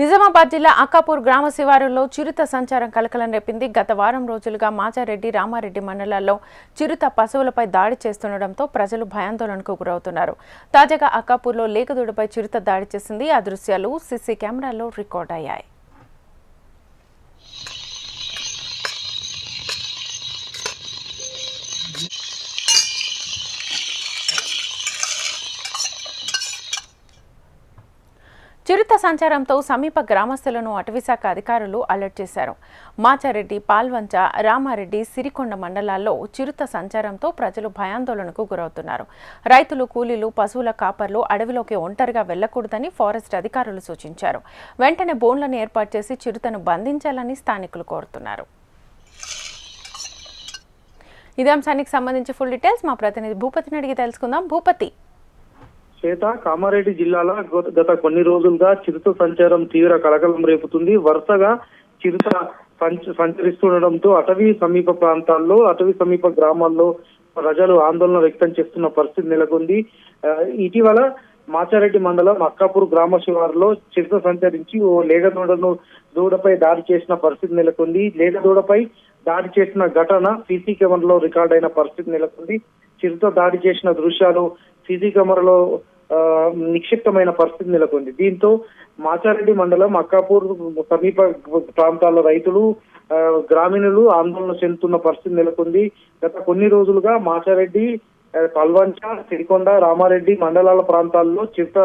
నిజామాబాద్ జిల్లా అక్కాపూర్ గ్రామ శివారులో చిరుత సంచారం కలకలం రేపింది. గత వారం రోజులుగా మాచారెడ్డి, రామారెడ్డి మండలాల్లో చిరుత పశువులపై దాడి చేస్తుండటంతో ప్రజలు భయాందోళనకు గురవుతున్నారు. తాజాగా అక్కాపూర్లో లేగదూడపై చిరుత దాడి చేసింది. ఆ దృశ్యాలు సీసీ కెమెరాల్లో రికార్డ్ అయ్యాయి. చిరుత సంచారంతో సమీప గ్రామస్తులను అటవీశాఖ అధికారులు అలర్ట్ చేశారు. మాచారెడ్డి, పాల్వంచ, రామారెడ్డి, సిరికొండ మండలాల్లో చిరుత సంచారంతో ప్రజలు భయాందోళనకు గురవుతున్నారు. రైతులు, కూలీలు, పశువుల కాపర్లు అడవిలోకి ఒంటరిగా వెళ్లకూడదని ఫారెస్ట్ అధికారులు సూచించారు. వెంటనే బోన్లను ఏర్పాటు చేసి చిరుతను బంధించాలని స్థానికులు కోరుతున్నారు. ఇదే అంశానికి సంబంధించి ఫుల్ డీటెయిల్స్ మా ప్రతినిధి భూపతిని అడిగి తెలుసుకుందాం. భూపతి, కామారెడ్డి జిల్లాలో గత కొన్ని రోజులుగా చిరుత సంచారం తీవ్ర కలకలం రేపుతుంది. వరుసగా చిరుత సంచరిస్తుండటంతో అటవీ సమీప ప్రాంతాల్లో, అటవీ సమీప గ్రామాల్లో ప్రజలు ఆందోళన వ్యక్తం చేస్తున్న పరిస్థితి నెలకొంది. ఇటీవల మాచారెడ్డి మండలం అక్కాపూర్ గ్రామ శివారులో చిరుత సంచరించి ఓ లేగదూడపై దాడి చేసిన పరిస్థితి నెలకొంది. లేగదూడపై దాడి చేసిన ఘటన సీసీ కెమెరాలో రికార్డ్ అయిన పరిస్థితి నెలకొంది. చిరుత దాడి చేసిన దృశ్యాలు సీసీ కెమెరాలో నిక్షిప్తమైన పరిస్థితి నెలకొంది. దీంతో మాచారెడ్డి మండలం అక్కాపూర్ సమీప ప్రాంతాల రైతులు, గ్రామీణులు ఆందోళన చెందుతున్న పరిస్థితి నెలకొంది. గత కొన్ని రోజులుగా మాచారెడ్డి, పల్వంచ, సిరికొండ, రామారెడ్డి మండలాల ప్రాంతాల్లో చిరుత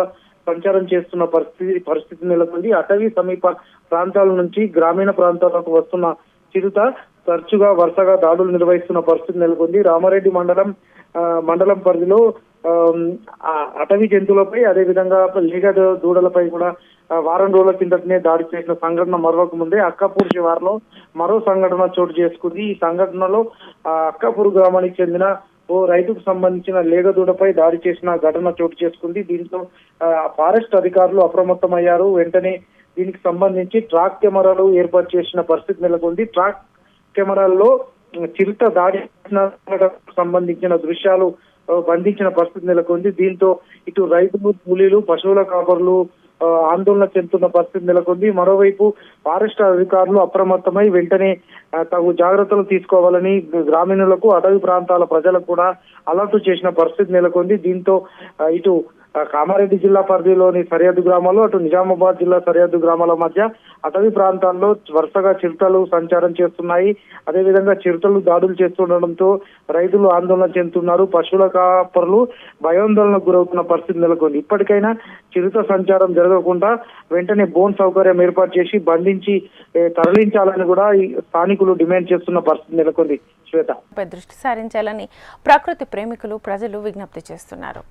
సంచారం చేస్తున్న పరిస్థితి నెలకొంది. అటవీ సమీప ప్రాంతాల నుంచి గ్రామీణ ప్రాంతాలకు వస్తున్న చిరుత తరచుగా వరుసగా దాడులు నిర్వహిస్తున్న పరిస్థితి నెలకొంది. రామారెడ్డి మండలం పరిధిలో అటవీ జంతువులపై, అదేవిధంగా లేగ దూడలపై కూడా వారం రోజుల కిందటనే దాడి చేసిన సంఘటన మరొక ముందే అక్కాపూర్ శివారులో మరో సంఘటన చోటు చేసుకుంది. ఈ సంఘటనలో అక్కాపూర్ గ్రామానికి చెందిన ఓ రైతుకు సంబంధించిన లేగదూడపై దాడి చేసిన ఘటన చోటు చేసుకుంది. దీంతో ఫారెస్ట్ అధికారులు అప్రమత్తమయ్యారు. వెంటనే దీనికి సంబంధించి ట్రాక్ కెమెరాలు ఏర్పాటు చేసిన పరిస్థితి నెలకొంది. ట్రాక్ కెమెరాల్లో చిరుత దాడి సంబంధించిన దృశ్యాలు బంధించిన పరిస్థితి నెలకొంది. దీంతో ఇటు రైతులు, కూలీలు, పశువుల కాపర్లు ఆందోళన చెందుతున్న పరిస్థితి నెలకొంది. మరోవైపు ఫారెస్ట్ అధికారులు అప్రమత్తమై వెంటనే తగు జాగ్రత్తలు తీసుకోవాలని గ్రామీణులకు, అటవీ ప్రాంతాల ప్రజలకు కూడా అలర్ట్ చేసిన పరిస్థితి నెలకొంది. దీంతో ఇటు కామారెడ్డి జిల్లా పరిధిలోని సరిహద్దు గ్రామాలు, అటు నిజామాబాద్ జిల్లా సరిహద్దు గ్రామాల మధ్య అటవీ ప్రాంతాల్లో వరుసగా చిరుతలు సంచారం చేస్తున్నాయి. అదేవిధంగా చిరుతలు దాడులు చేస్తుండటంతో రైతులు ఆందోళన చెందుతున్నారు. పశువుల కాపరులు భయాందోళనకు గురవుతున్న పరిస్థితి నెలకొంది. ఇప్పటికైనా చిరుత సంచారం జరగకుండా వెంటనే బోన్ సౌకర్యం ఏర్పాటు చేసి బంధించి తరలించాలని కూడా స్థానికులు డిమాండ్ చేస్తున్న పరిస్థితి నెలకొంది. శ్వేత, దృష్టి సారించాలని ప్రకృతి ప్రేమికులు, ప్రజలు విజ్ఞప్తి చేస్తున్నారు.